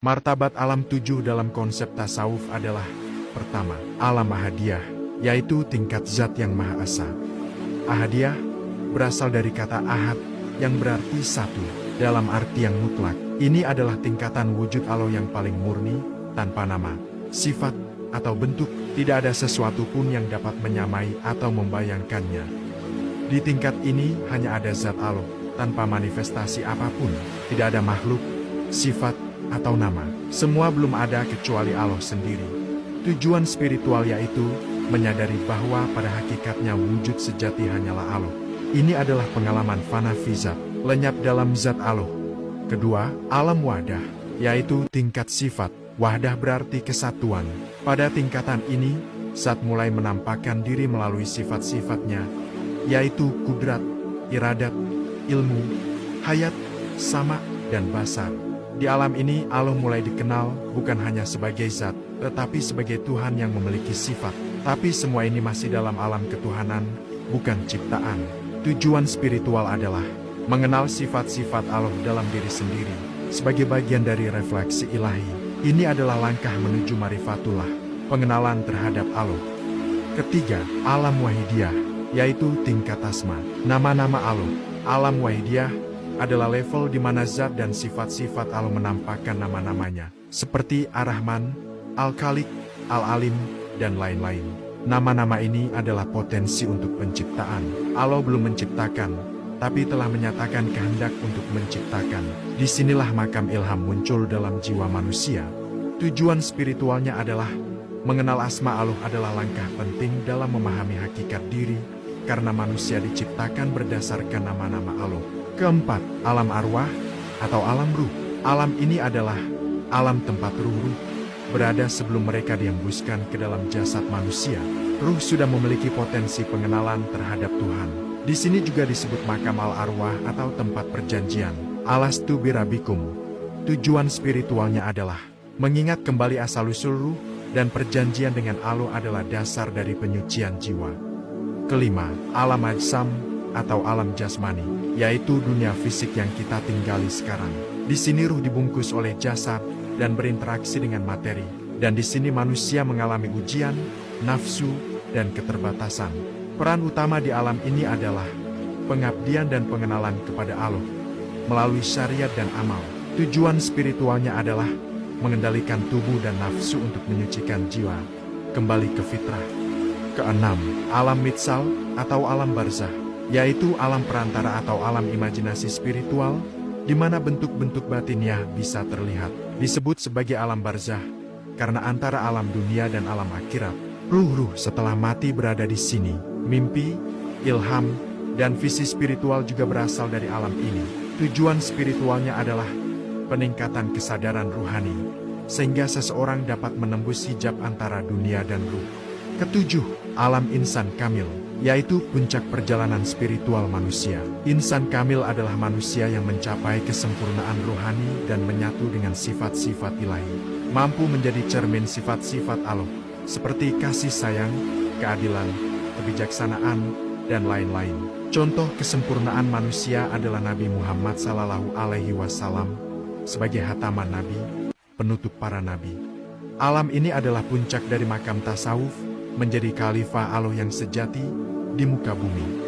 Martabat alam tujuh dalam konsep tasawuf adalah: pertama, alam ahadiyah, yaitu tingkat zat yang Maha Esa. Ahadiyah berasal dari kata ahad, yang berarti satu, dalam arti yang mutlak. Ini adalah tingkatan wujud Allah yang paling murni, tanpa nama, sifat, atau bentuk. Tidak ada sesuatu pun yang dapat menyamai atau membayangkannya. Di tingkat ini hanya ada zat Allah, tanpa manifestasi apapun. Tidak ada makhluk, sifat, atau nama. Semua belum ada kecuali Allah sendiri. Tujuan spiritual yaitu menyadari bahwa pada hakikatnya wujud sejati hanyalah Allah. Ini adalah pengalaman fana fi zat, lenyap dalam zat Allah. Kedua, alam wahdah, yaitu tingkat sifat. Wahdah berarti kesatuan. Pada tingkatan ini, zat mulai menampakkan diri melalui sifat-sifatnya, yaitu kudrat, iradat, ilmu, hayat, sama, dan basar. Di alam ini Allah mulai dikenal bukan hanya sebagai zat, tetapi sebagai Tuhan yang memiliki sifat. Tapi semua ini masih dalam alam ketuhanan, bukan ciptaan. Tujuan spiritual adalah mengenal sifat-sifat Allah dalam diri sendiri, sebagai bagian dari refleksi ilahi. Ini adalah langkah menuju marifatullah, pengenalan terhadap Allah. Ketiga, alam wahidiyah, yaitu tingkat asma, nama-nama Allah. Alam wahidiyah adalah level di mana zat dan sifat-sifat Allah menampakkan nama-namanya, seperti Ar-Rahman, Al-Khaliq, Al-Alim, dan lain-lain. Nama-nama ini adalah potensi untuk penciptaan. Allah belum menciptakan, tapi telah menyatakan kehendak untuk menciptakan. Disinilah makam ilham muncul dalam jiwa manusia. Tujuan spiritualnya adalah mengenal asma Allah adalah langkah penting dalam memahami hakikat diri, karena manusia diciptakan berdasarkan nama-nama Allah. Keempat, alam arwah atau alam ruh. Alam ini adalah alam tempat ruh-ruh berada sebelum mereka dihembuskan ke dalam jasad manusia. Ruh sudah memiliki potensi pengenalan terhadap Tuhan. Di sini juga disebut makam al-arwah atau tempat perjanjian. Alastu birabikum. Tujuan spiritualnya adalah mengingat kembali asal-usul ruh, dan perjanjian dengan Allah adalah dasar dari penyucian jiwa. Kelima, alam ajsam atau alam jasmani, yaitu dunia fisik yang kita tinggali sekarang. Di sini ruh dibungkus oleh jasad dan berinteraksi dengan materi, dan di sini manusia mengalami ujian, nafsu, dan keterbatasan. Peran utama di alam ini adalah pengabdian dan pengenalan kepada Allah melalui syariat dan amal. Tujuan spiritualnya adalah mengendalikan tubuh dan nafsu untuk menyucikan jiwa kembali ke fitrah. Keenam, alam mitsal atau alam barzah, yaitu alam perantara atau alam imajinasi spiritual, di mana bentuk-bentuk batiniah bisa terlihat. Disebut sebagai alam barzah, karena antara alam dunia dan alam akhirat, ruh-ruh setelah mati berada di sini. Mimpi, ilham, dan visi spiritual juga berasal dari alam ini. Tujuan spiritualnya adalah peningkatan kesadaran ruhani, sehingga seseorang dapat menembus hijab antara dunia dan ruh. Ketujuh, alam insan kamil, yaitu puncak perjalanan spiritual manusia. Insan kamil adalah manusia yang mencapai kesempurnaan rohani dan menyatu dengan sifat-sifat ilahi, mampu menjadi cermin sifat-sifat Allah, seperti kasih sayang, keadilan, kebijaksanaan, dan lain-lain. Contoh kesempurnaan manusia adalah Nabi Muhammad SAW sebagai hataman nabi, penutup para nabi. Alam ini adalah puncak dari makam tasawuf, menjadi khalifah Allah yang sejati di muka bumi.